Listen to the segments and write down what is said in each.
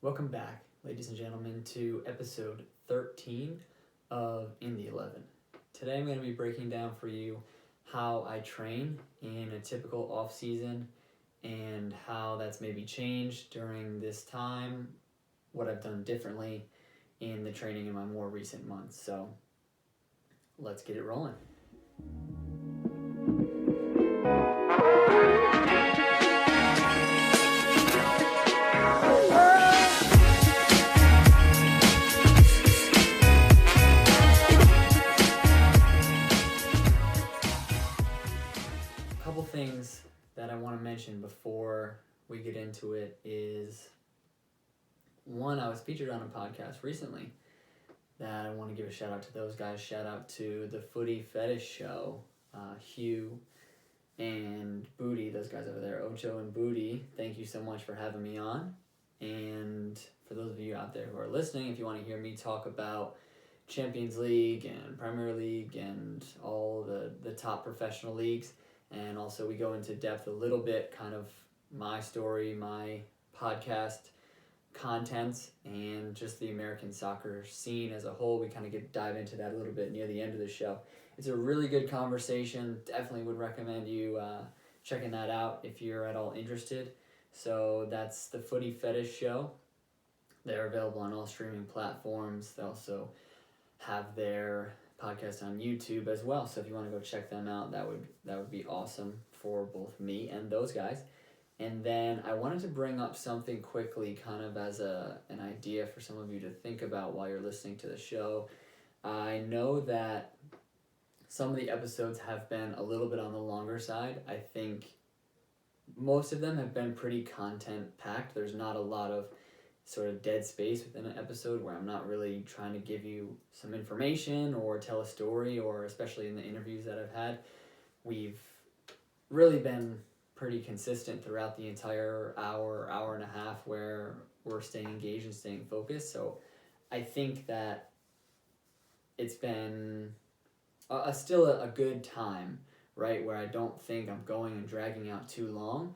Welcome back, ladies and gentlemen, to episode 13 of In the 11. Today I'm going to be breaking down for you how I train in a typical off-season and how that's maybe changed during this time, what I've done differently in the training in my more recent months. So let's get it rolling. Things that I want to mention before we get into it is, one, I was featured on a podcast recently that I want to give a shout out to those guys. Shout out to the Footy Fetish Show, Hugh and Booty, those guys over there, Ocho and Booty. Thank you so much for having me on. And for those of you out there who are listening, if you want to hear me talk about Champions League and Premier League and all the top professional leagues, and also we go into depth a little bit, kind of my story, my podcast contents, and just the American soccer scene as a whole. We kind of dive into that a little bit near the end of the show. It's a really good conversation. Definitely would recommend you checking that out if you're at all interested. So that's the Footy Fetish Show. They're available on all streaming platforms. They also have their podcast on YouTube as well, so if you want to go check them out, that would be awesome for both me and those guys. And then I wanted to bring up something quickly, kind of as an idea for some of you to think about while you're listening to the show. I know that some of the episodes have been a little bit on the longer side. I think most of them have been pretty content packed. There's not a lot of sort of dead space within an episode where I'm not really trying to give you some information or tell a story, or especially in the interviews that I've had, we've really been pretty consistent throughout the entire hour and a half where we're staying engaged and staying focused. So I think that it's been still a good time, right, where I don't think I'm going and dragging out too long.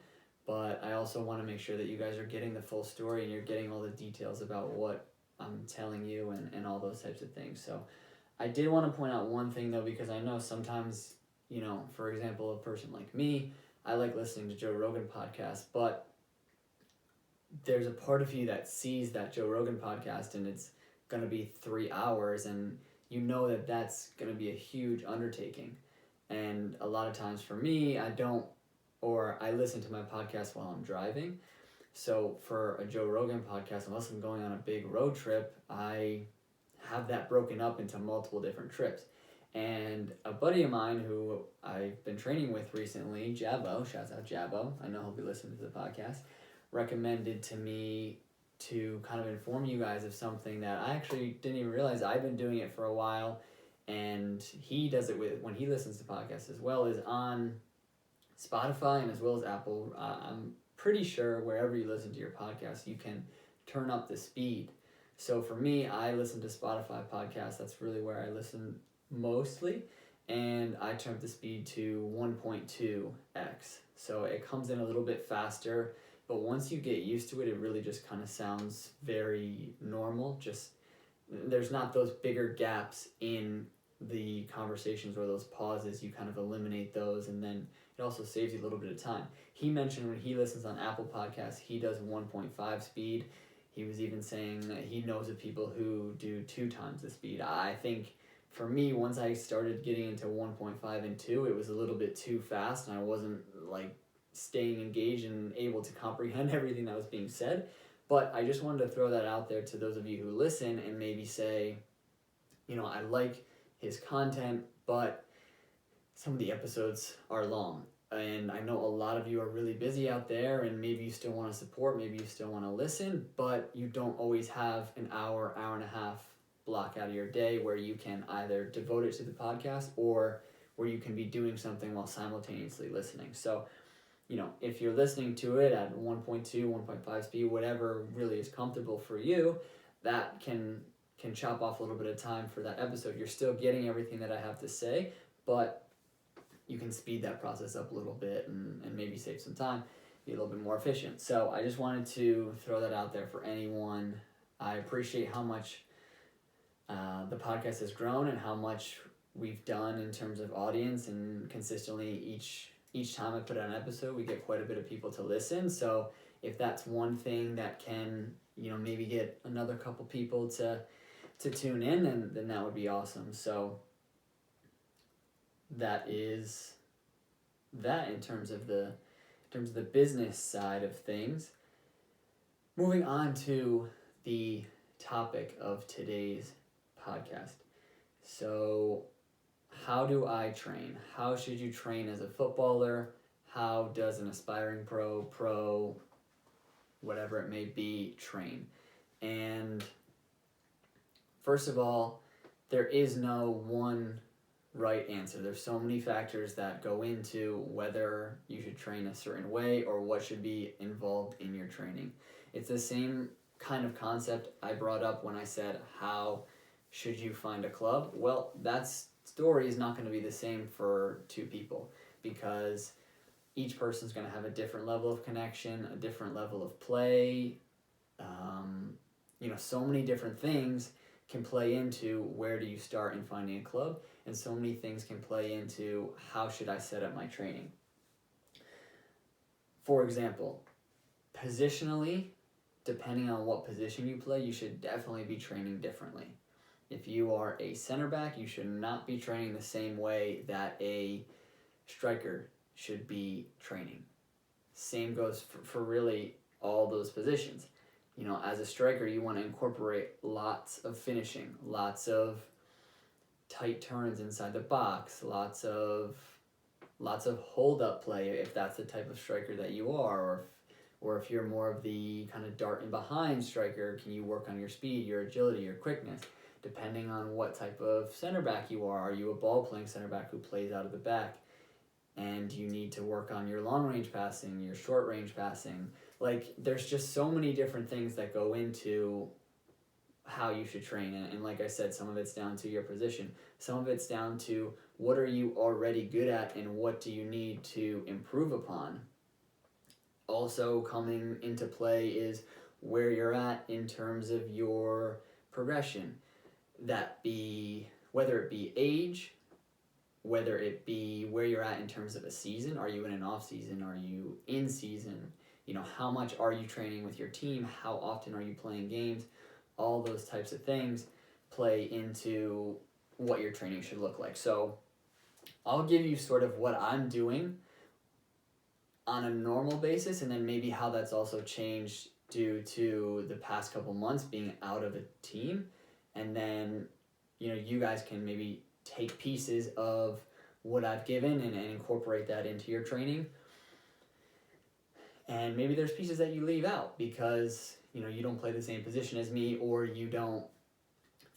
But I also want to make sure that you guys are getting the full story and you're getting all the details about what I'm telling you and all those types of things. So I did want to point out one thing, though, because I know sometimes, for example, a person like me, I like listening to Joe Rogan podcast, but there's a part of you that sees that Joe Rogan podcast and it's going to be 3 hours, and you know that that's going to be a huge undertaking. And a lot of times for me, I listen to my podcast while I'm driving. So for a Joe Rogan podcast, unless I'm going on a big road trip, I have that broken up into multiple different trips. And a buddy of mine who I've been training with recently, Jabbo, shouts out Jabbo, I know he'll be listening to the podcast, recommended to me to kind of inform you guys of something that I actually didn't even realize. I've been doing it for a while, and he does it when he listens to podcasts as well, is on Spotify and as well as Apple. I'm pretty sure wherever you listen to your podcast, you can turn up the speed. So for me, I listen to Spotify podcasts. That's really where I listen mostly. And I turn up the speed to 1.2x. So it comes in a little bit faster. But once you get used to it, it really just kind of sounds very normal. Just there's not those bigger gaps in the conversations or those pauses. You kind of eliminate those, and then it also saves you a little bit of time. He mentioned when he listens on Apple Podcasts, he does 1.5 speed. He was even saying that he knows of people who do 2 times the speed. I think for me, once I started getting into 1.5 and 2, it was a little bit too fast, and I wasn't staying engaged and able to comprehend everything that was being said. But I just wanted to throw that out there to those of you who listen and maybe say, I like his content, but some of the episodes are long. And I know a lot of you are really busy out there, and maybe you still want to support, maybe you still want to listen, but you don't always have an hour and a half block out of your day where you can either devote it to the podcast or where you can be doing something while simultaneously listening. So, if you're listening to it at 1.2, 1.5 speed, whatever really is comfortable for you, that can chop off a little bit of time for that episode. You're still getting everything that I have to say, but you can speed that process up a little bit and maybe save some time. be a little bit more efficient. So I just wanted to throw that out there for anyone. I appreciate how much the podcast has grown and how much we've done in terms of audience, and consistently each time I put out an episode, we get quite a bit of people to listen. So if that's one thing that can, maybe get another couple people to tune in, then that would be awesome. So that is that in terms of the business side of things. Moving on to the topic of today's podcast. So, how do I train? How should you train as a footballer? How does an aspiring pro, whatever it may be, train? And first of all, there is no one right answer. There's so many factors that go into whether you should train a certain way or what should be involved in your training. It's the same kind of concept I brought up when I said, how should you find a club? Well, that story is not going to be the same for two people, because each person's going to have a different level of connection, a different level of play. So many different things can play into where do you start in finding a club, and so many things can play into how should I set up my training. For example, positionally, depending on what position you play, you should definitely be training differently. If you are a center back, you should not be training the same way that a striker should be training. Same goes for really all those positions. As a striker, you want to incorporate lots of finishing, lots of tight turns inside the box, lots of hold-up play if that's the type of striker that you are, or if you're more of the kind of dart and behind striker, can you work on your speed, your agility, your quickness, depending on what type of center back you are. Are you a ball-playing center back who plays out of the back, and you need to work on your long-range passing, your short-range passing? There's just so many different things that go into how you should train. And like I said, some of it's down to your position. Some of it's down to what are you already good at and what do you need to improve upon. Also coming into play is where you're at in terms of your progression. Whether it be age, whether it be where you're at in terms of a season. Are you in an off season? Are you in season? How much are you training with your team? How often are you playing games? All those types of things play into what your training should look like. So I'll give you sort of what I'm doing on a normal basis, and then maybe how that's also changed due to the past couple months being out of a team. And then, you guys can maybe take pieces of what I've given and incorporate that into your training. And maybe there's pieces that you leave out because, you don't play the same position as me, or you don't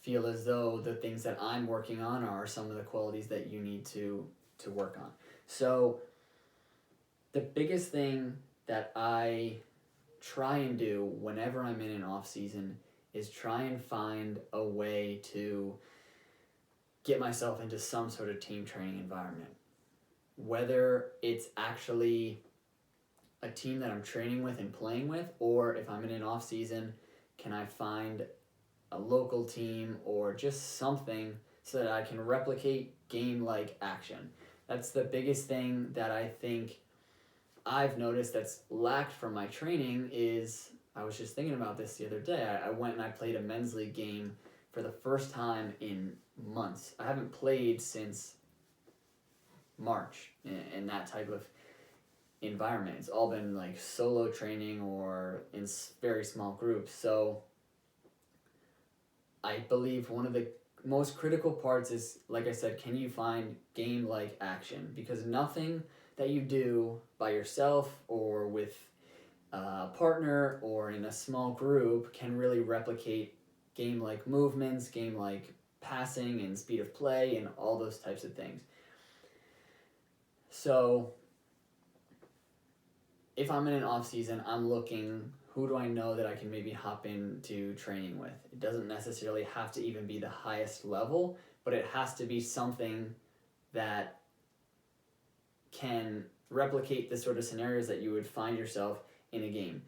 feel as though the things that I'm working on are some of the qualities that you need to work on. So the biggest thing that I try and do whenever I'm in an off season is try and find a way to get myself into some sort of team training environment. Whether it's actually a team that I'm training with and playing with, or if I'm in an off season, can I find a local team or just something so that I can replicate game-like action. That's the biggest thing that I think I've noticed that's lacked from my training is, I was just thinking about this the other day, I went and I played a men's league game for the first time in months. I haven't played since March in that type of environment. It's all been solo training or in very small groups. So I believe one of the most critical parts is, like I said, can you find game-like action? Because nothing that you do by yourself or with a partner or in a small group can really replicate game-like movements, game-like passing and speed of play and all those types of things. So if I'm in an off season, I'm looking, who do I know that I can maybe hop into training with? It doesn't necessarily have to even be the highest level, but it has to be something that can replicate the sort of scenarios that you would find yourself in a game.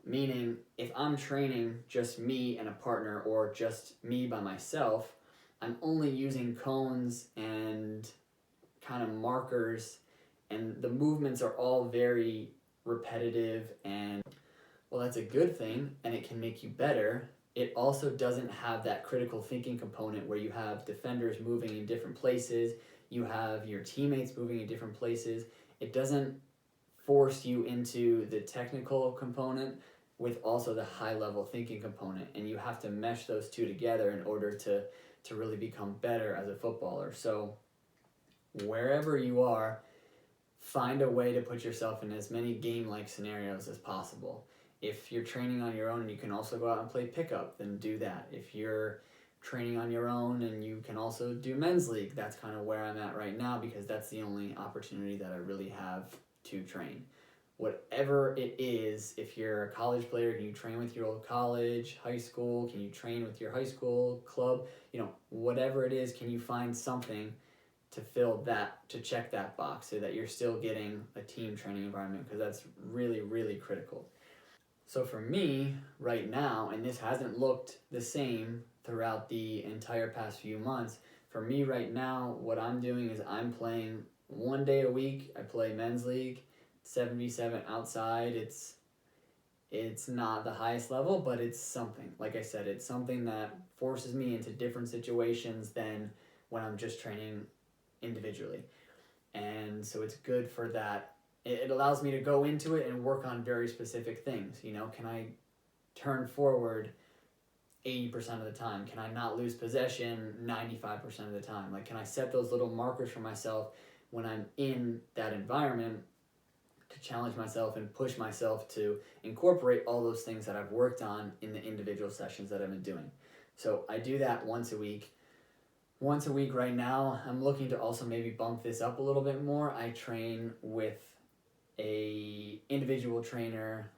Meaning, if I'm training just me and a partner or just me by myself, I'm only using cones and kind of markers, and the movements are all very repetitive, and well, that's a good thing and it can make you better. It also doesn't have that critical thinking component where you have defenders moving in different places, you have your teammates moving in different places. It doesn't force you into the technical component with also the high level thinking component, and you have to mesh those two together in order to really become better as a footballer. So wherever you are, find a way to put yourself in as many game-like scenarios as possible. If you're training on your own and you can also go out and play pickup, then do that. If you're training on your own and you can also do men's league, that's kind of where I'm at right now, because that's the only opportunity that I really have to train. Whatever it is, if you're a college player, can you train with your old college, high school? Can you train with your high school club? Whatever it is, can you find something to fill that, to check that box so that you're still getting a team training environment, because that's really, really critical. So for me right now, and this hasn't looked the same throughout the entire past few months, for me right now, what I'm doing is I'm playing 1 day a week. I play men's league, 7v7 outside. It's not the highest level, but it's something. Like I said, it's something that forces me into different situations than when I'm just training individually. And so it's good for that. It allows me to go into it and work on very specific things. Can I turn forward 80% of the time? Can I not lose possession 95% of the time? Can I set those little markers for myself when I'm in that environment to challenge myself and push myself to incorporate all those things that I've worked on in the individual sessions that I've been doing? So I do that once a week. Once a week right now. I'm looking to also maybe bump this up a little bit more. I train with a individual trainer.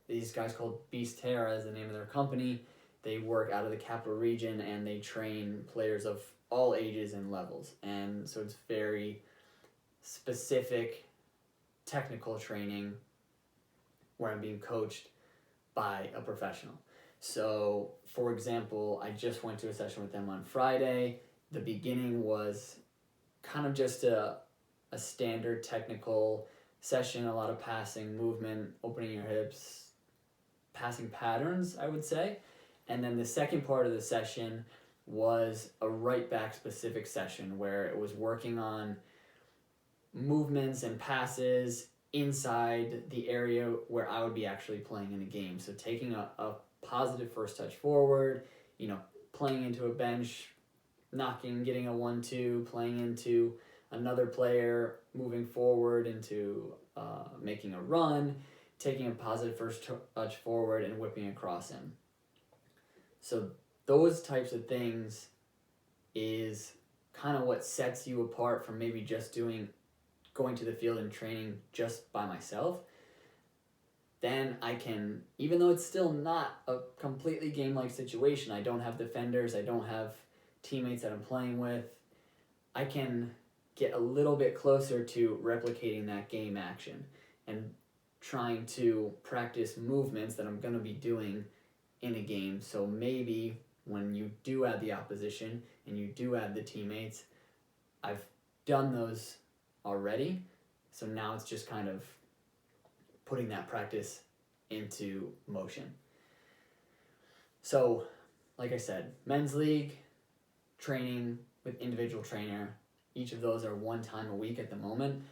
These guys called Beast Terra is the name of their company. They work out of the capital region and they train players of all ages and levels. And so it's very specific technical training where I'm being coached by a professional. So, for example, I just went to a session with them on Friday. The beginning was kind of just a standard technical session, a lot of passing, movement, opening your hips, passing patterns, I would say. And then the second part of the session was a right back specific session where it was working on movements and passes inside the area where I would be actually playing in a game. So taking a positive first touch forward, playing into a bench, getting a 1-2, playing into another player, moving forward into making a run, taking a positive first touch forward and whipping across him. So those types of things is kind of what sets you apart from maybe just going to the field and training just by myself. Then I can, even though it's still not a completely game-like situation, I don't have defenders, I don't have teammates that I'm playing with, I can get a little bit closer to replicating that game action and trying to practice movements that I'm going to be doing in a game. So maybe when you do add the opposition and you do add the teammates, I've done those already. So now it's just kind of putting that practice into motion. So, like I said, men's league, training with individual trainer, each of those are 1 time a week at the moment.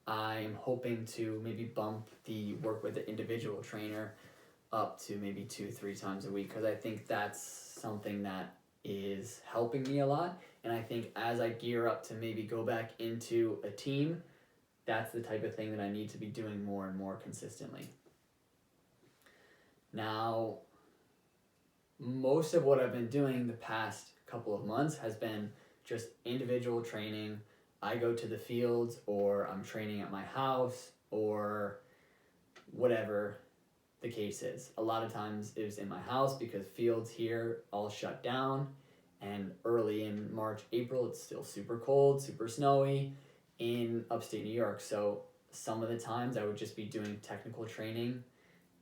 I'm hoping to maybe bump the work with the individual trainer up to maybe 2-3 times a week, because I think that's something that is helping me a lot. And I think as I gear up to maybe go back into a team, that's the type of thing that I need to be doing more and more consistently. Now, most of what I've been doing the past couple of months has been just individual training. I go to the fields, or I'm training at my house, or whatever the case is. A lot of times it was in my house because fields here all shut down, and early in March, April, it's still super cold, super snowy, in upstate New York. So some of the times I would just be doing technical training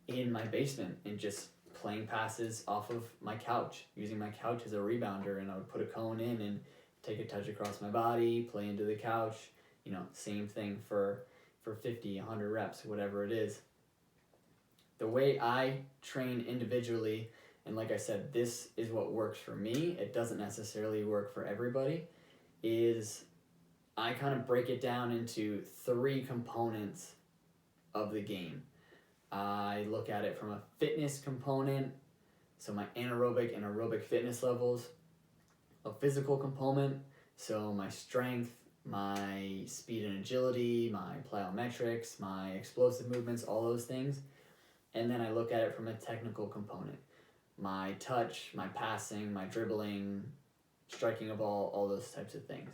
in my basement and just playing passes off of my couch, using my couch as a rebounder, and I would put a cone in and take a touch across my body, play into the couch, same thing for 50, 100 reps, whatever it is. The way I train individually, and like I said, this is what works for me, it doesn't necessarily work for everybody, is I kind of break it down into 3 components of the game. I look at it from a fitness component, so my anaerobic and aerobic fitness levels, a physical component, so my strength, my speed and agility, my plyometrics, my explosive movements, all those things. And then I look at it from a technical component, my touch, my passing, my dribbling, striking a ball, all those types of things.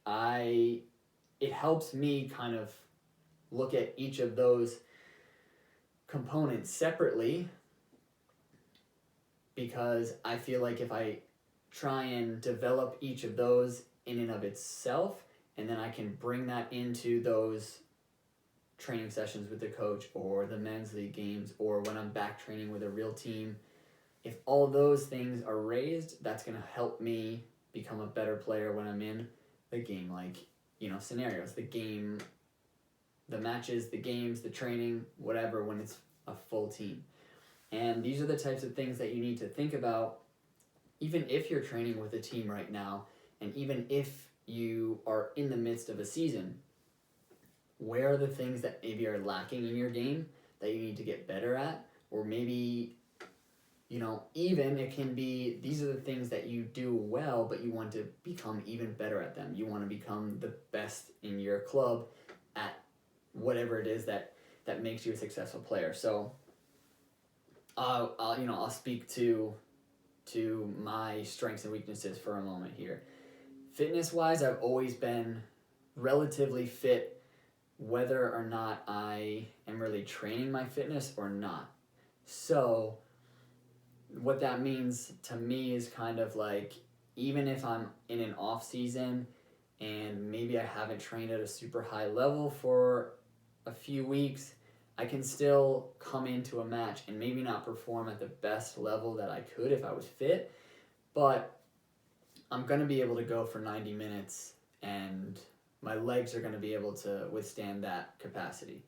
It helps me kind of look at each of those components separately, because I feel like if I try and develop each of those in and of itself, and then I can bring that into those training sessions with the coach or the men's league games or when I'm back training with a real team, if all those things are raised, that's going to help me become a better player when I'm in the game, like, scenarios, the game, the matches, the games, the training, whatever, when it's a full team. And these are the types of things that you need to think about, even if you're training with a team right now, and even if you are in the midst of a season. Where are the things that maybe are lacking in your game that you need to get better at? Or maybe, even it can be, these are the things that you do well, but you want to become even better at them. You want to become the best in your club at whatever it is that makes you a successful player. So I'll speak to my strengths and weaknesses for a moment here. Fitness wise, I've always been relatively fit, whether or not I am really training my fitness or not. So what that means to me is kind of like, even if I'm in an off season and maybe I haven't trained at a super high level for a few weeks, I can still come into a match and maybe not perform at the best level that I could if I was fit, but I'm going to be able to go for 90 minutes and my legs are going to be able to withstand that capacity.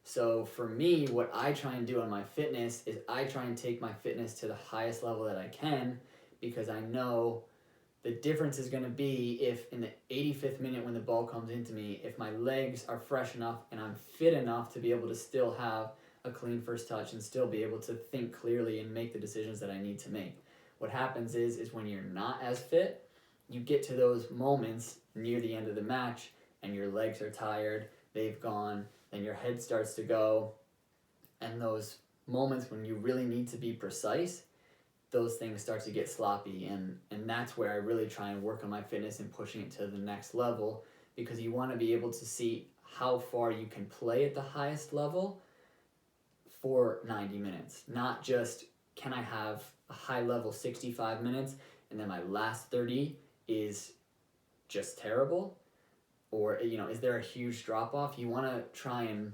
So for me, what I try and do on my fitness is I try and take my fitness to the highest level that I can, because I know the difference is going to be if in the 85th minute when the ball comes into me, if my legs are fresh enough and I'm fit enough to be able to still have a clean first touch and still be able to think clearly and make the decisions that I need to make. What happens is when you're not as fit, you get to those moments near the end of the match and your legs are tired, they've gone, then your head starts to go, and those moments when you really need to be precise, those things start to get sloppy, and that's where I really try and work on my fitness and pushing it to the next level, because you want to be able to see how far you can play at the highest level for 90 minutes. Not just, can I have a high level 65 minutes and then my last 30 is just terrible? Or, is there a huge drop off? You want to try and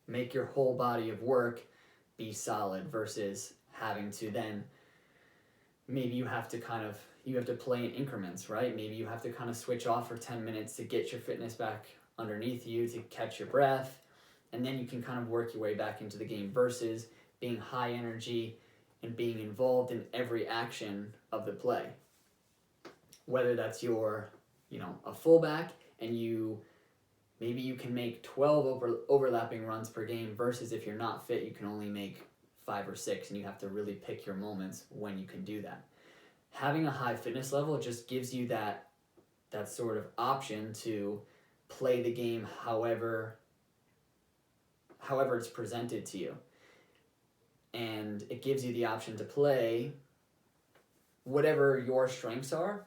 make your whole body of work be solid versus having to then, maybe you have to play in increments, right? Maybe you have to kind of switch off for 10 minutes to get your fitness back underneath you, to catch your breath, and then you can kind of work your way back into the game, versus being high energy and being involved in every action of the play. Whether that's your, a fullback and maybe you can make 12 overlapping runs per game, versus if you're not fit, you can only make 5 or 6, and you have to really pick your moments when you can do that. Having a high fitness level just gives you that sort of option to play the game however it's presented to you. And it gives you the option to play whatever your strengths are.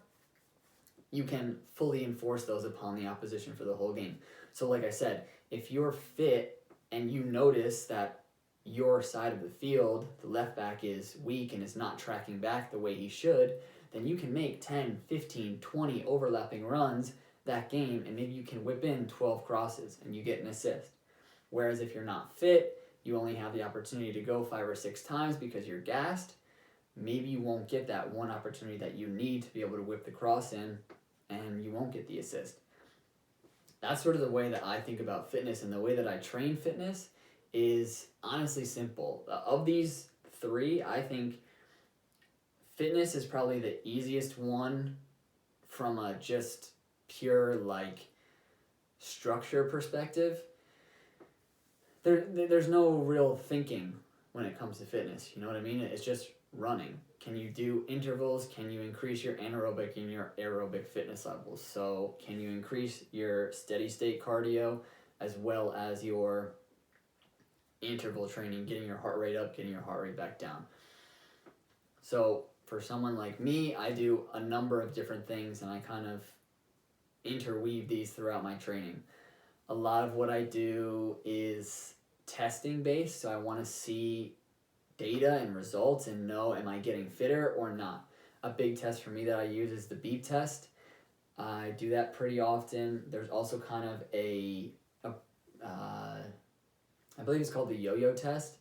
You can fully enforce those upon the opposition for the whole game. So like I said, if you're fit and you notice that your side of the field, the left back, is weak and is not tracking back the way he should, then you can make 10, 15, 20 overlapping runs that game and maybe you can whip in 12 crosses and you get an assist. Whereas if you're not fit, you only have the opportunity to go 5 or 6 times because you're gassed. Maybe you won't get that one opportunity that you need to be able to whip the cross in, and you won't get the assist. That's sort of the way that I think about fitness, and the way that I train fitness is honestly simple. Of these 3, I think fitness is probably the easiest one from a just pure structure perspective. There's no real thinking when it comes to fitness. You know what I mean? It's just running. Can you do intervals? Can you increase your anaerobic and your aerobic fitness levels? So can you increase your steady state cardio as well as your interval training, getting your heart rate up, getting your heart rate back down? So for someone like me, I do a number of different things, and I kind of interweave these throughout my training. A lot of what I do is testing based, so I want to see data and results and know, am I getting fitter or not? A big test for me that I use is the beep test. I do that pretty often. There's also kind of I believe it's called the yo-yo test,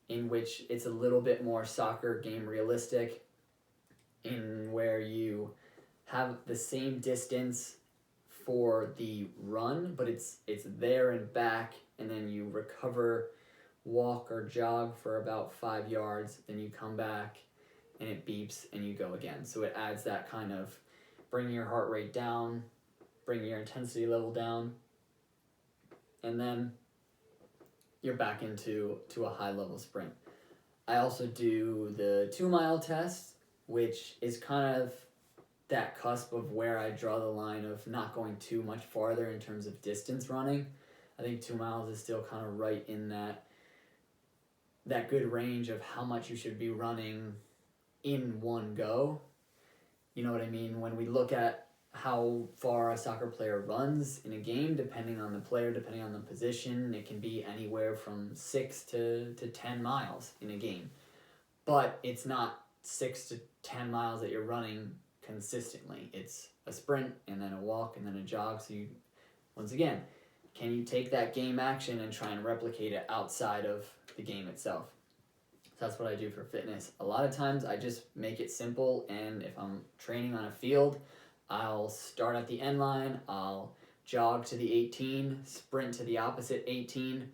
in which it's a little bit more soccer game realistic, in where you have the same distance for the run, but it's there and back, and then you recover, walk or jog for about 5 yards, then you come back and it beeps and you go again. So it adds that kind of bringing your heart rate down, bringing your intensity level down, and then you're back into a high level sprint. I also do the 2 mile test, which is kind of that cusp of where I draw the line of not going too much farther in terms of distance running. I think 2 miles is still kind of right in that good range of how much you should be running in one go. You know what I mean? When we look at how far a soccer player runs in a game, depending on the player, depending on the position, it can be anywhere from 6 to 10 miles in a game. But it's not 6 to 10 miles that you're running consistently. It's a sprint and then a walk and then a jog. So you, once again, can you take that game action and try and replicate it outside of the game itself? So that's what I do for fitness. A lot of times I just make it simple, and if I'm training on a field, I'll start at the end line, I'll jog to the 18, sprint to the opposite 18,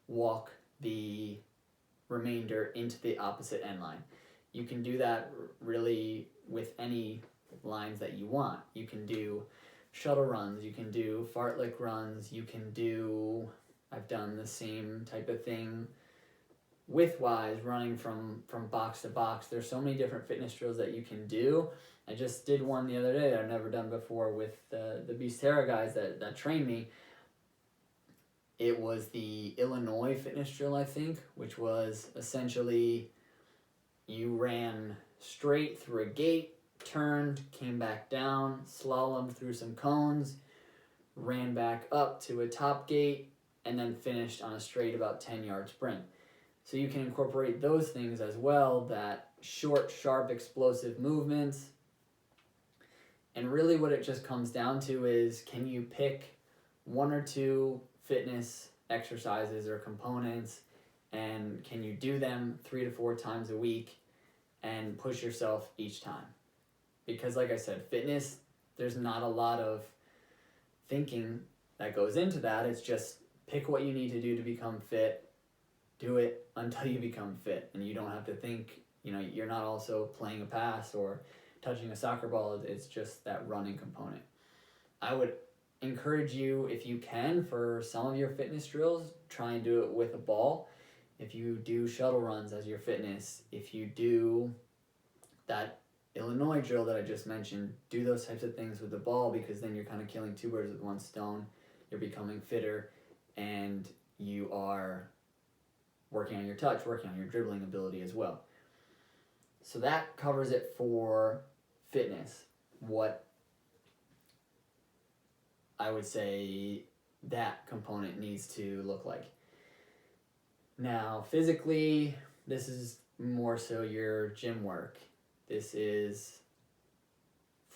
walk the remainder into the opposite end line. You can do that really with any lines that you want. You can do shuttle runs, you can do fartlek runs, you can do, I've done the same type of thing width-wise, running from box to box. There's so many different fitness drills that you can do. I just did one the other day that I've never done before with the Beastera guys that trained me. It was the Illinois fitness drill, I think, which was essentially you ran straight through a gate, turned, came back down, slalomed through some cones, ran back up to a top gate, and then finished on a straight about 10-yard sprint. So you can incorporate those things as well, that short, sharp, explosive movements. And really what it just comes down to is, can you pick 1 or 2 fitness exercises or components, and can you do them 3 to 4 times a week and push yourself each time? Because like I said, fitness, there's not a lot of thinking that goes into that. It's just pick what you need to do to become fit, do it until you become fit, and you don't have to think, you're not also playing a pass or touching a soccer ball. It's just that running component. I would encourage you, if you can, for some of your fitness drills, try and do it with a ball. If you do shuttle runs as your fitness, if you do that Illinois drill that I just mentioned, do those types of things with the ball, because then you're kind of killing 2 birds with 1 stone. You're becoming fitter, and you are working on your touch, working on your dribbling ability as well. So that covers it for fitness. What I would say that component needs to look like. Now, physically, this is more so your gym work. This is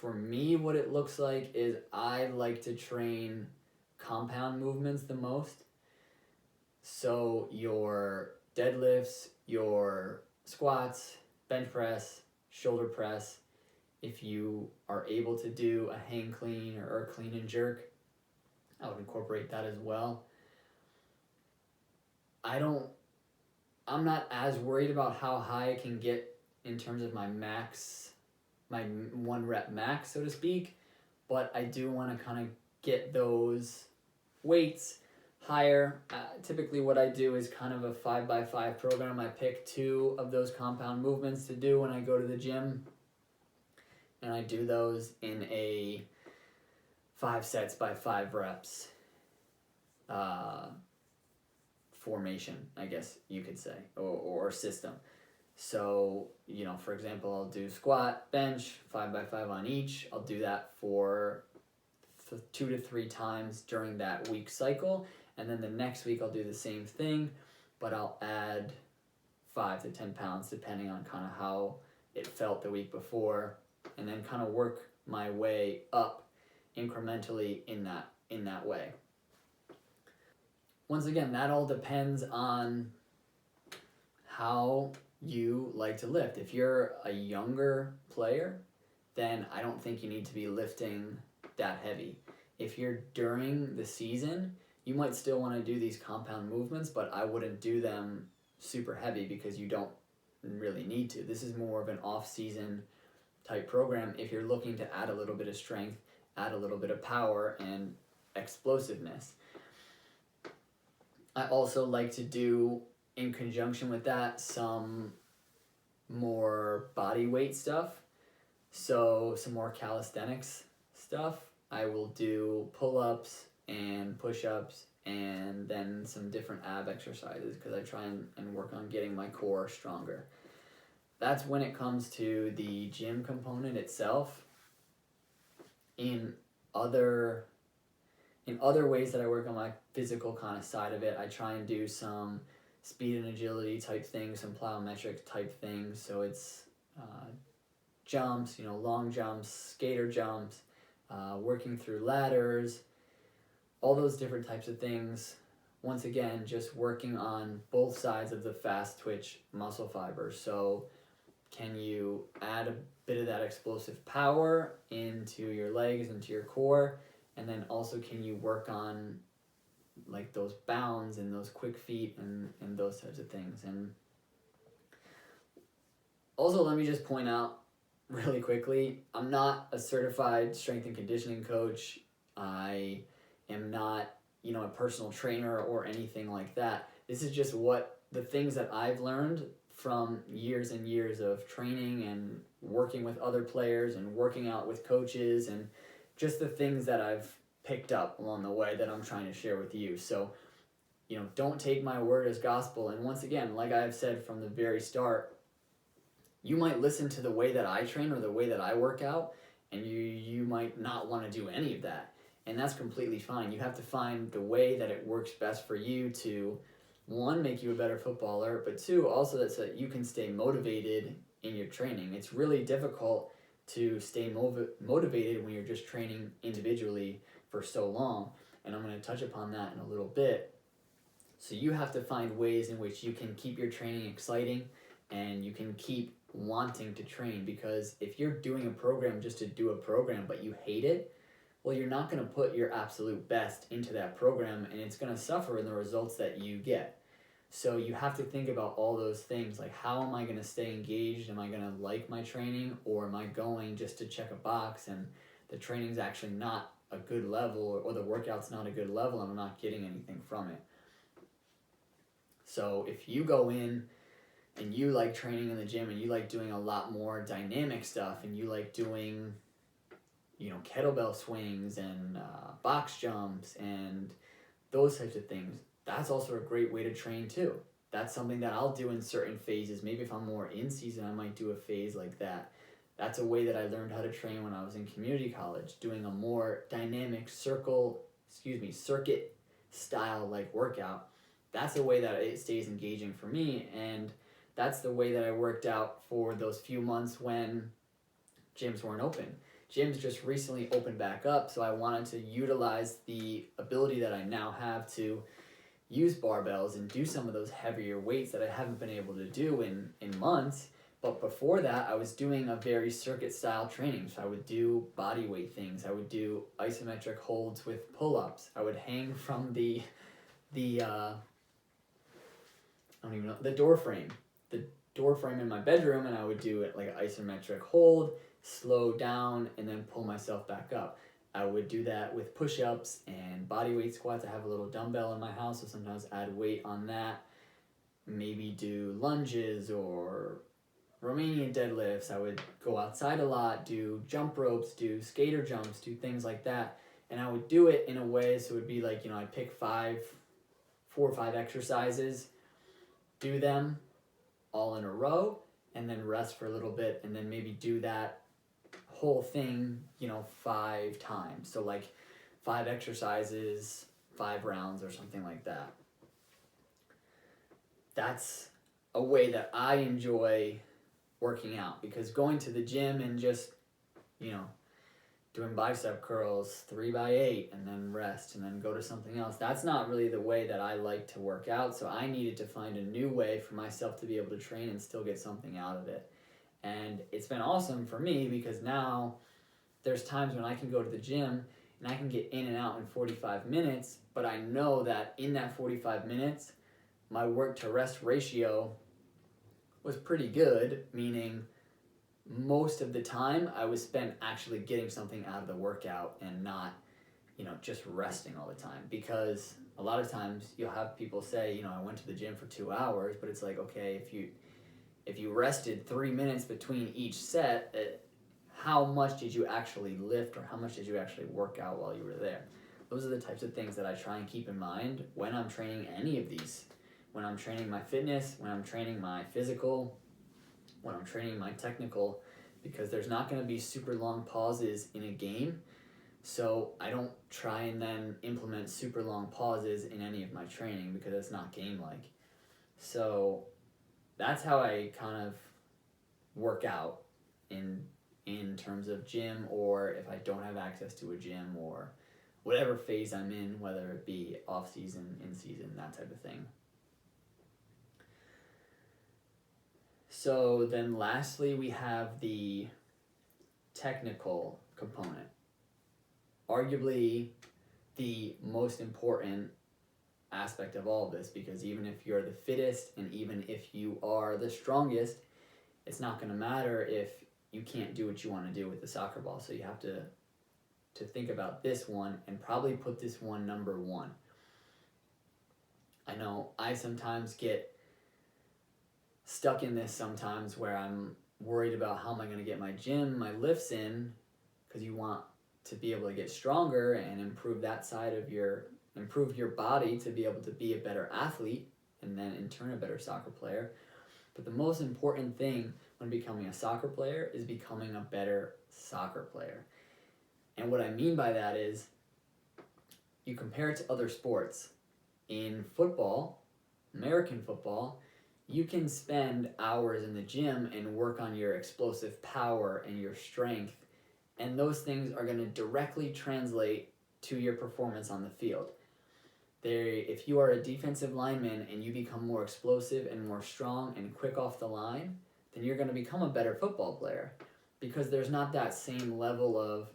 for me, what it looks like is I like to train compound movements the most. So your deadlifts, your squats, bench press, shoulder press. If you are able to do a hang clean or a clean and jerk, I would incorporate that as well. I'm not as worried about how high I can get in terms of my max, my 1 rep max, so to speak, but I do want to kind of get those weights higher. Typically what I do is kind of a 5x5 program. I pick 2 of those compound movements to do when I go to the gym, and I do those in a 5 sets by 5 reps formation, I guess you could say, or system. So, for example, I'll do squat, bench, 5x5 on each. I'll do that for 2 to 3 times during that week cycle. And then the next week I'll do the same thing, but I'll add 5 to 10 pounds depending on kind of how it felt the week before, and then kind of work my way up incrementally in that way. Once again, that all depends on how you like to lift. If you're a younger player, then I don't think you need to be lifting that heavy. If you're during the season, you might still want to do these compound movements, but I wouldn't do them super heavy because you don't really need to. This is more of an off-season type program if you're looking to add a little bit of strength, add a little bit of power and explosiveness. I also like to do, in conjunction with that, some more body weight stuff. So some more calisthenics stuff. I will do pull-ups and push-ups and then some different ab exercises because I try and work on getting my core stronger. That's when it comes to the gym component itself. In other ways that I work on my physical kind of side of it, I try and do some speed and agility type things, some plyometric type things. So it's jumps, long jumps, skater jumps, working through ladders, all those different types of things. Once again, just working on both sides of the fast twitch muscle fiber. So can you add a bit of that explosive power into your legs, into your core? And then also, can you work on like those bounds and those quick feet and those types of things? And also, let me just point out really quickly, I'm not a certified strength and conditioning coach. I am not, a personal trainer or anything like that. This is just the things that I've learned from years and years of training and working with other players and working out with coaches, and just the things that I've picked up along the way that I'm trying to share with you. So, don't take my word as gospel. And once again, like I've said from the very start, you might listen to the way that I train or the way that I work out, and you might not want to do any of that. And that's completely fine. You have to find the way that it works best for you to, 1, make you a better footballer, but 2, also that so that you can stay motivated in your training. It's really difficult to stay motivated when you're just training individually for so long, and I'm going to touch upon that in a little bit. So you have to find ways in which you can keep your training exciting and you can keep wanting to train, because if you're doing a program just to do a program but you hate it, well, you're not going to put your absolute best into that program, and it's going to suffer in the results that you get. So you have to think about all those things, like how am I going to stay engaged? Am I going to like my training, or am I going just to check a box and the training's actually not a good level, or the workout's not a good level and I'm not getting anything from it? So if you go in and you like training in the gym and you like doing a lot more dynamic stuff and you like doing, kettlebell swings and box jumps and those types of things, that's also a great way to train too. That's something that I'll do in certain phases. Maybe if I'm more in season, I might do a phase like that. That's a way that I learned how to train when I was in community college, doing a more dynamic circuit style like workout. That's the way that it stays engaging for me, and that's the way that I worked out for those few months when gyms weren't open. gyms just recently opened back up, so I wanted to utilize the ability that I now have to use barbells and do some of those heavier weights that I haven't been able to do in months. But before that, I was doing a very circuit style training. So I would do body weight things. I would do isometric holds with pull-ups. I would hang from the I don't even know, the door frame in my bedroom, and I would do it like an isometric hold, slow down, and then pull myself back up. I would do that with push-ups and body weight squats. I have a little dumbbell in my house, so sometimes add weight on that. Maybe do lunges or Romanian deadlifts. I would go outside a lot, do jump ropes, do skater jumps, do things like that. And I would do it in a way so it would be like, I'd pick 4 or 5 exercises, do them all in a row, and then rest for a little bit, and then maybe do that whole thing 5 times. So like 5 exercises, 5 rounds, or something like that. That's a way that I enjoy working out, because going to the gym and just doing bicep curls 3x8 and then rest and then go to something else, that's not really the way that I like to work out. So I needed to find a new way for myself to be able to train and still get something out of it. And it's been awesome for me, because now there's times when I can go to the gym and I can get in and out in 45 minutes, but I know that in that 45 minutes, my work to rest ratio was pretty good, meaning most of the time I was spent actually getting something out of the workout and not, just resting all the time. Because a lot of times you'll have people say, I went to the gym for 2 hours, but it's like, okay, if you rested 3 minutes between each set, how much did you actually lift, or how much did you actually work out while you were there? Those are the types of things that I try and keep in mind when I'm training any of these. When I'm training my fitness, when I'm training my physical, when I'm training my technical, because there's not going to be super long pauses in a game. So I don't try and then implement super long pauses in any of my training, because it's not game-like. So that's how I kind of work out in terms of gym, or if I don't have access to a gym, or whatever phase I'm in, whether it be off season, in season, that type of thing. So then lastly, we have the technical component. Arguably the most important aspect of all of this, because even if you're the fittest and even if you are the strongest, it's not going to matter if you can't do what you want to do with the soccer ball. So you have to think about this one and probably put this one number 1. I know I sometimes get stuck in this sometimes, where I'm worried about how am I going to get my lifts in, because you want to be able to get stronger and improve your body to be able to be a better athlete, and then in turn a better soccer player. But the most important thing when becoming a soccer player is becoming a better soccer player. And what I mean by that is, you compare it to other sports. In football, American football, you can spend hours in the gym and work on your explosive power and your strength, and those things are going to directly translate to your performance on the field. If you are a defensive lineman and you become more explosive and more strong and quick off the line, then you're going to become a better football player, because there's not that same level of,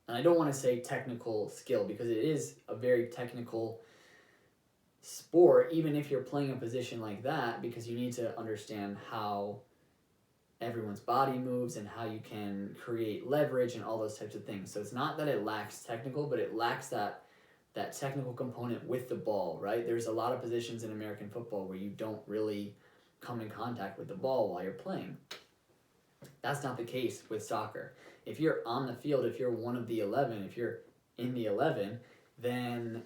and I don't want to say technical skill, because it is a very technical sport, even if you're playing a position like that, because you need to understand how everyone's body moves and how you can create leverage and all those types of things. So it's not that it lacks technical, but it lacks that technical component with the ball, right? There's a lot of positions in American football where you don't really come in contact with the ball while you're playing. That's not the case with soccer. If you're on the field, if you're one of the 11, if you're in the 11, then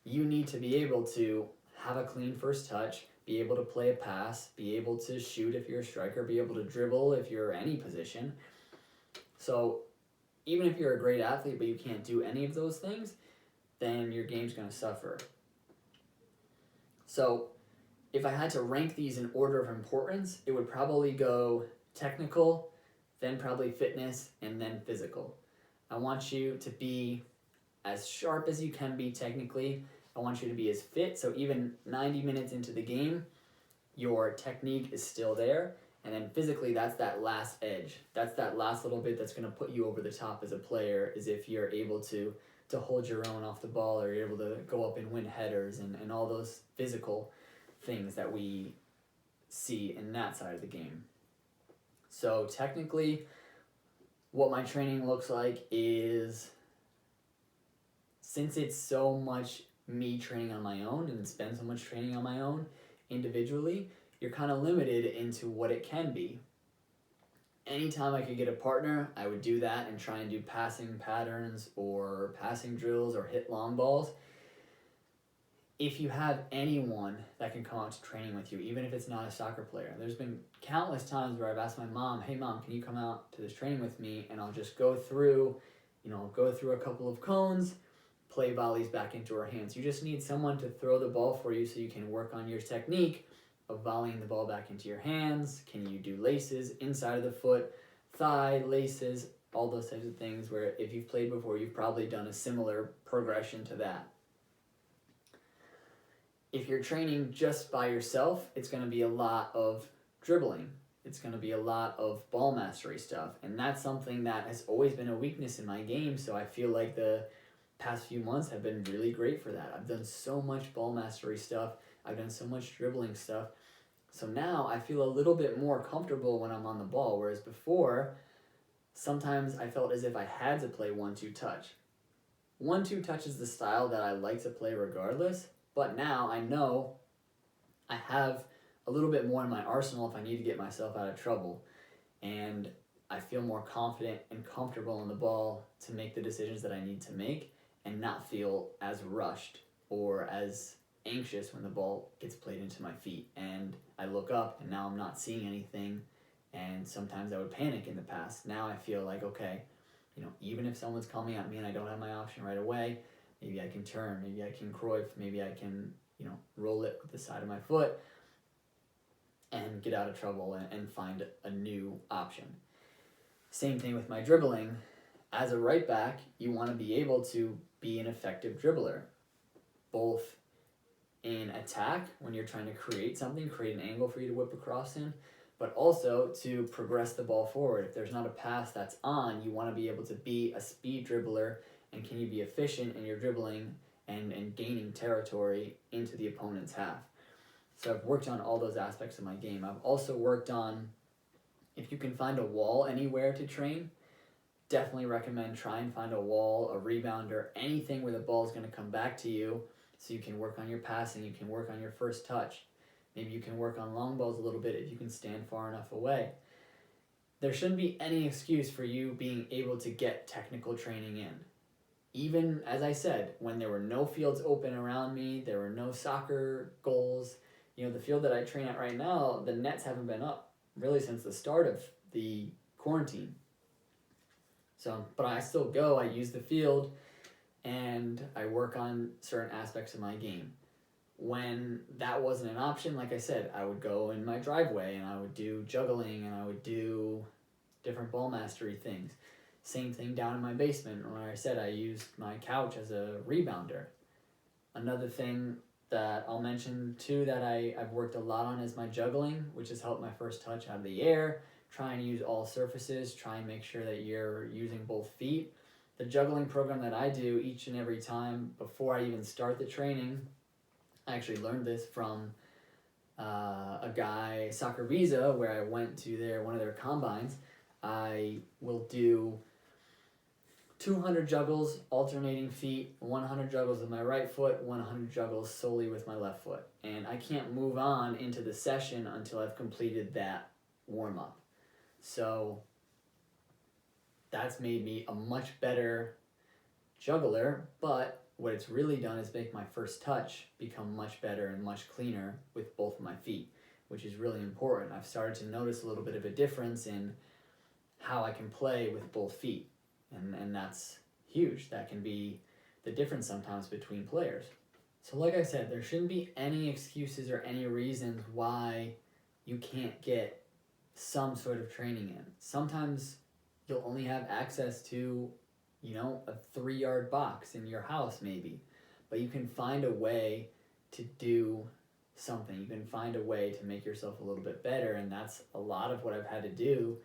you need to be able to have a clean first touch, be able to play a pass, be able to shoot if you're a striker, be able to dribble if you're any position. So even if you're a great athlete but you can't do any of those things, then your game's going to suffer. So if I had to rank these in order of importance, it would probably go technical, then probably fitness, and then physical. I want you to be as sharp as you can be technically. I want you to be as fit, so even 90 minutes into the game, your technique is still there. And then physically, that's that last edge. That's that last little bit that's going to put you over the top as a player, is if you're able to hold your own off the ball, or you're able to go up and win headers and all those physical things that we see in that side of the game. So technically, what my training looks like is, since it's so much me training on my own and it's been so much training on my own individually, you're kind of limited into what it can be. Anytime I could get a partner, I would do that and try and do passing patterns or passing drills or hit long balls. If you have anyone that can come out to training with you, even if it's not a soccer player, there's been countless times where I've asked my mom, hey mom, can you come out to this training with me? And I'll just go through a couple of cones, play volleys back into her hands. You just need someone to throw the ball for you so you can work on your technique of volleying the ball back into your hands. Can you do laces inside of the foot, thigh laces, all those types of things, where if you've played before, you've probably done a similar progression to that. If you're training just by yourself, it's going to be a lot of dribbling. It's going to be a lot of ball mastery stuff. And that's something that has always been a weakness in my game. So I feel like the past few months have been really great for that. I've done so much ball mastery stuff. I've done so much dribbling stuff. So now I feel a little bit more comfortable when I'm on the ball. Whereas before, sometimes I felt as if I had to play 1-2 touch. 1-2 touch is the style that I like to play regardless. But now I know I have a little bit more in my arsenal if I need to get myself out of trouble. And I feel more confident and comfortable on the ball to make the decisions that I need to make and not feel as rushed or as anxious when the ball gets played into my feet. And I look up and now I'm not seeing anything. And sometimes I would panic in the past. Now I feel like, okay, even if someone's coming at me and I don't have my option right away, maybe I can turn, maybe I can Cruyff, maybe I can, roll it with the side of my foot and get out of trouble and find a new option. Same thing with my dribbling. As a right back, you want to be able to be an effective dribbler, both in attack when you're trying to create something, create an angle for you to whip across in, but also to progress the ball forward. If there's not a pass that's on, you want to be able to be a speed dribbler. And can you be efficient in your dribbling and gaining territory into the opponent's half? So I've worked on all those aspects of my game. I've also worked on, if you can find a wall anywhere to train, definitely recommend try and find a wall, a rebounder, anything where the ball is going to come back to you so you can work on your passing, you can work on your first touch. Maybe you can work on long balls a little bit if you can stand far enough away. There shouldn't be any excuse for you being able to get technical training in. Even, as I said, when there were no fields open around me, there were no soccer goals. The field that I train at right now, the nets haven't been up really since the start of the quarantine. So, but I still go, I use the field, and I work on certain aspects of my game. When that wasn't an option, like I said, I would go in my driveway and I would do juggling and I would do different ball mastery things. Same thing down in my basement where I said I used my couch as a rebounder. Another thing that I'll mention too that I've worked a lot on is my juggling, which has helped my first touch out of the air. Try and use all surfaces. Try and make sure that you're using both feet. The juggling program that I do each and every time before I even start the training, I actually learned this from a guy, Soccer Visa, where I went to one of their combines. I will do 200 juggles, alternating feet, 100 juggles with my right foot, 100 juggles solely with my left foot. And I can't move on into the session until I've completed that warm-up. So that's made me a much better juggler, but what it's really done is make my first touch become much better and much cleaner with both of my feet, which is really important. I've started to notice a little bit of a difference in how I can play with both feet. And that's huge. That can be the difference sometimes between players. So like I said, there shouldn't be any excuses or any reasons why you can't get some sort of training in. Sometimes you'll only have access to, a 3-yard box in your house maybe, but you can find a way to do something. You can find a way to make yourself a little bit better, and that's a lot of what I've had to do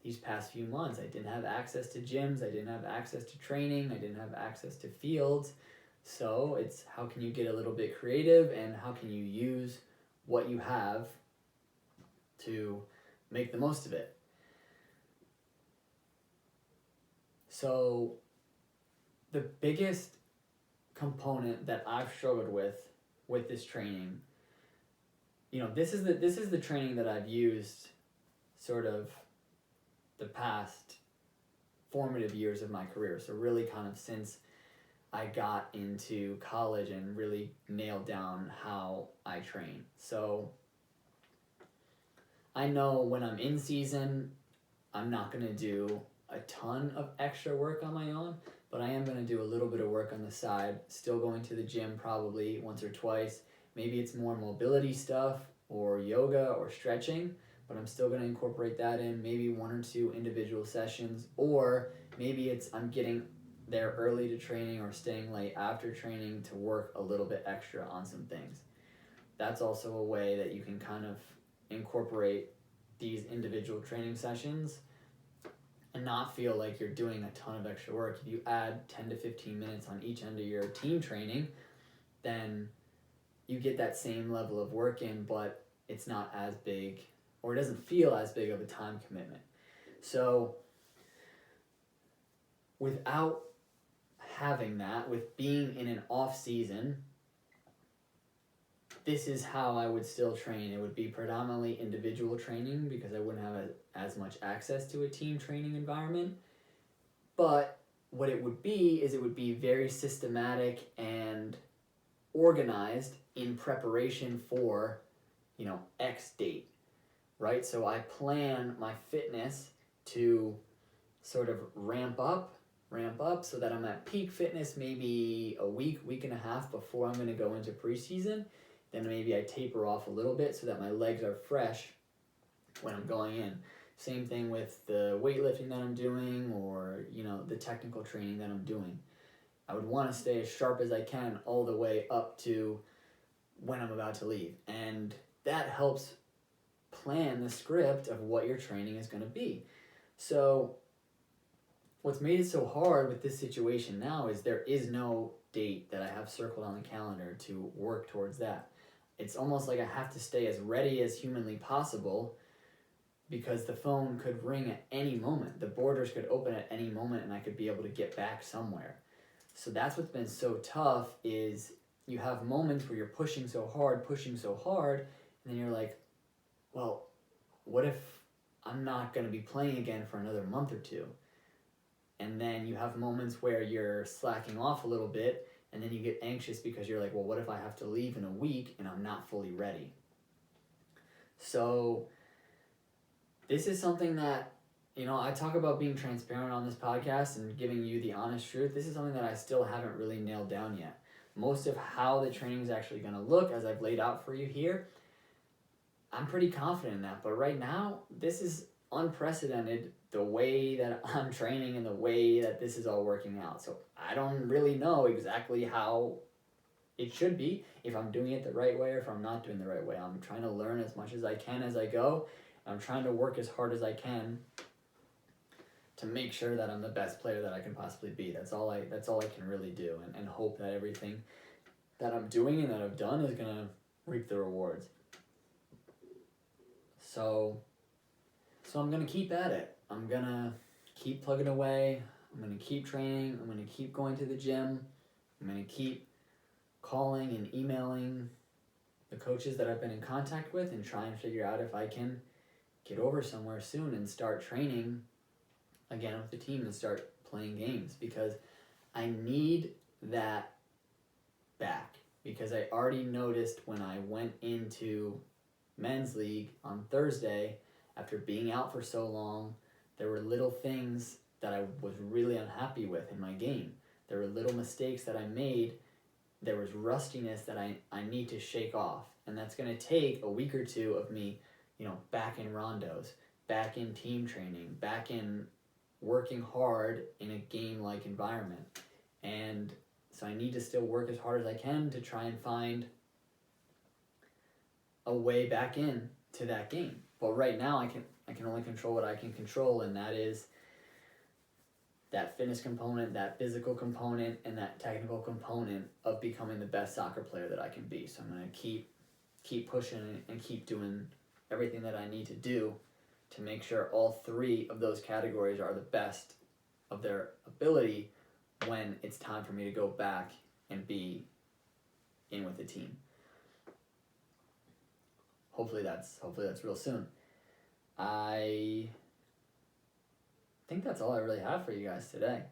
these past few months. I didn't have access to gyms, I didn't have access to training, I didn't have access to fields. So it's how can you get a little bit creative and how can you use what you have to make the most of it. So the biggest component that I've struggled with this training, this is the training that I've used sort of the past formative years of my career. So really kind of since I got into college and really nailed down how I train. So I know when I'm in season, I'm not going to do a ton of extra work on my own, but I am going to do a little bit of work on the side, still going to the gym probably once or twice. Maybe it's more mobility stuff or yoga or stretching, but I'm still going to incorporate that in, maybe 1 or 2 individual sessions, or maybe it's I'm getting there early to training or staying late after training to work a little bit extra on some things. That's also a way that you can kind of incorporate these individual training sessions and not feel like you're doing a ton of extra work. If you add 10 to 15 minutes on each end of your team training, then you get that same level of work in, but it's not as big, or it doesn't feel as big of a time commitment. So without having that, with being in an off season, this is how I would still train. It would be predominantly individual training because I wouldn't have as much access to a team training environment. But what it would be is it would be very systematic and organized in preparation for, X date, right? So I plan my fitness to sort of ramp up so that I'm at peak fitness maybe a week and a half before I'm going to go into preseason. Then maybe I taper off a little bit so that my legs are fresh when I'm going in. Same thing with the weightlifting that I'm doing or, the technical training that I'm doing. I would want to stay as sharp as I can all the way up to when I'm about to leave. And that helps plan the script of what your training is going to be. So what's made it so hard with this situation now is there is no date that I have circled on the calendar to work towards that. It's almost like I have to stay as ready as humanly possible because the phone could ring at any moment. The borders could open at any moment and I could be able to get back somewhere. So that's what's been so tough is you have moments where you're pushing so hard, and then you're like, well, what if I'm not going to be playing again for another month or 2? And then you have moments where you're slacking off a little bit, and then you get anxious because you're like, well, what if I have to leave in a week and I'm not fully ready? So this is something that, I talk about being transparent on this podcast and giving you the honest truth. This is something that I still haven't really nailed down yet. Most of how the training is actually going to look, as I've laid out for you here, I'm pretty confident in that. But right now, this is unprecedented, the way that I'm training and the way that this is all working out. So I don't really know exactly how it should be, if I'm doing it the right way or if I'm not doing the right way. I'm trying to learn as much as I can as I go. I'm trying to work as hard as I can to make sure that I'm the best player that I can possibly be. That's all I can really do, and hope that everything that I'm doing and that I've done is going to reap the rewards. So I'm going to keep at it. I'm going to keep plugging away. I'm going to keep training. I'm going to keep going to the gym. I'm going to keep calling and emailing the coaches that I've been in contact with and try and figure out if I can get over somewhere soon and start training again with the team and start playing games, because I need that back. Because I already noticed when I went into men's league on Thursday, after being out for so long, there were little things that I was really unhappy with in my game. There were little mistakes that I made. There was rustiness that I need to shake off. And that's going to take a week or 2 of me, back in rondos, back in team training, back in working hard in a game-like environment. And so I need to still work as hard as I can to try and find a way back in to that game. But right now I can only control what I can control, and that is that fitness component, that physical component, and that technical component of becoming the best soccer player that I can be. So I'm going to keep pushing and keep doing everything that I need to do to make sure all three of those categories are the best of their ability when it's time for me to go back and be in with the team. Hopefully that's real soon. I think that's all I really have for you guys today.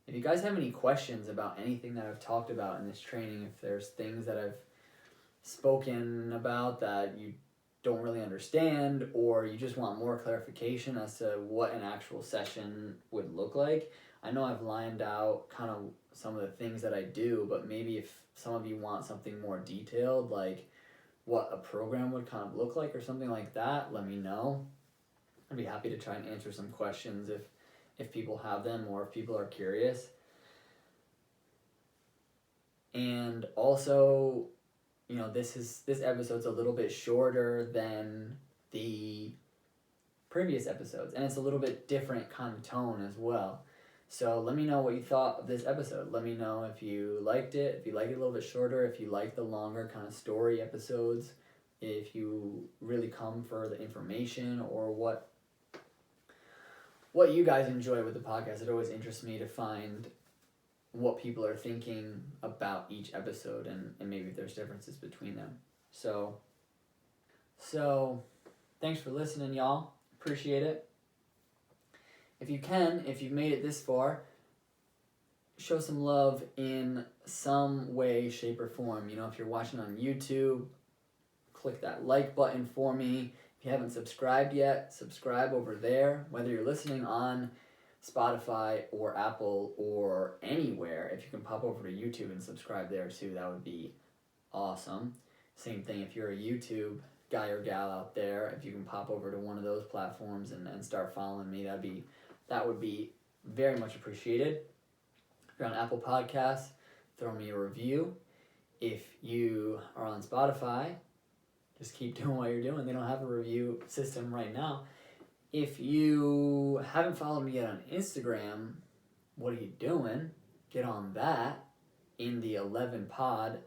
If you guys have any questions about anything that I've talked about in this training, if there's things that I've spoken about that you don't really understand, or you just want more clarification as to what an actual session would look like, I know I've lined out kind of some of the things that I do, but maybe if some of you want something more detailed, like what a program would kind of look like or something like that, let me know. I'd be happy to try and answer some questions if people have them or if people are curious. And also, you know, this episode's a little bit shorter than the previous episodes, and it's a little bit different kind of tone as well. So let me know what you thought of this episode. Let me know if you liked it, if you liked it a little bit shorter, if you like the longer kind of story episodes, if you really come for the information, or what you guys enjoy with the podcast. It always interests me to find what people are thinking about each episode, and maybe if there's differences between them. So thanks for listening, y'all. Appreciate it. If you've made it this far, show some love in some way, shape, or form. You know, if you're watching on YouTube, click that like button for me. If you haven't subscribed yet, subscribe over there. Whether you're listening on Spotify or Apple or anywhere, if you can pop over to YouTube and subscribe there too, that would be awesome. Same thing if you're a YouTube guy or gal out there, if you can pop over to one of those platforms and start following me, that would be very much appreciated. If you're on Apple Podcasts, throw me a review. If you are on Spotify, just keep doing what you're doing. They don't have a review system right now. If you haven't followed me yet on Instagram, what are you doing? Get on that. In the 11 pod.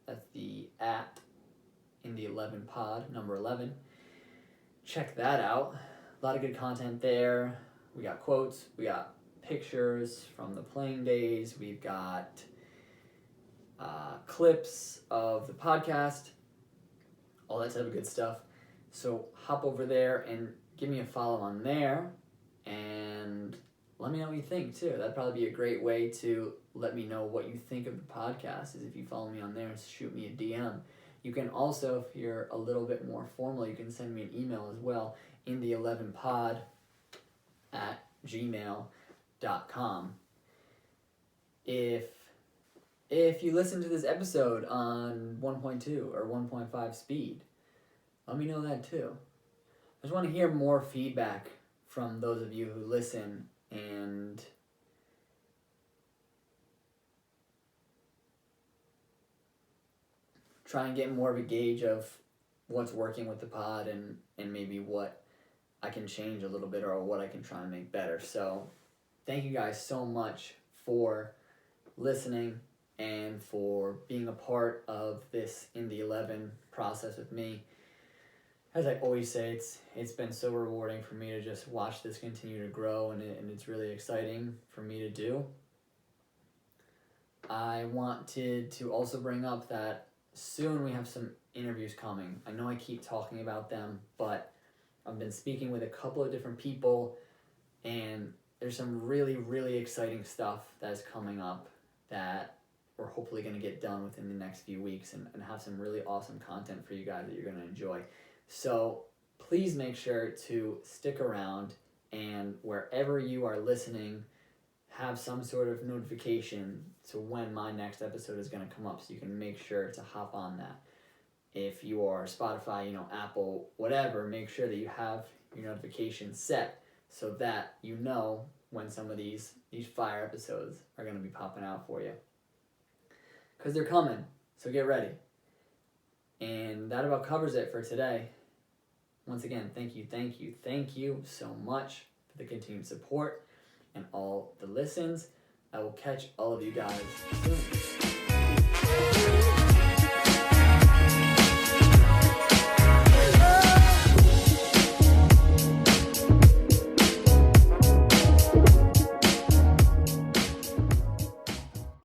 That's the at in the 11 pod, number 11. Check that out. A lot of good content there. We got quotes. We got pictures from the playing days. We've got clips of the podcast. All that type of good stuff. So hop over there and give me a follow on there, and let me know what you think too. That'd probably be a great way to let me know what you think of the podcast, is if you follow me on there and shoot me a DM. You can also, if you're a little bit more formal, you can send me an email as well, in the 11pod at gmail.com. If you listen to this episode on 1.2 or 1.5 speed, let me know that too. I just want to hear more feedback from those of you who listen and try and get more of a gauge of what's working with the pod and maybe what I can change a little bit or what I can try and make better. So thank you guys so much for listening and for being a part of this in the 11 process with me. As I always say, it's been so rewarding for me to just watch this continue to grow, and it's really exciting for me to do. I wanted to also bring up that soon we have some interviews coming. I know I keep talking about them, but I've been speaking with a couple of different people, and there's some really, really exciting stuff that's coming up that we're hopefully going to get done within the next few weeks and have some really awesome content for you guys that you're going to enjoy. So please make sure to stick around, and wherever you are listening, have some sort of notification to when my next episode is going to come up, so you can make sure to hop on that. If you are Spotify, Apple, whatever, make sure that you have your notifications set so that you know when some of these fire episodes are going to be popping out for you. Because they're coming, so get ready. And that about covers it for today. Once again, thank you so much for the continued support and all the listens. I will catch all of you guys soon.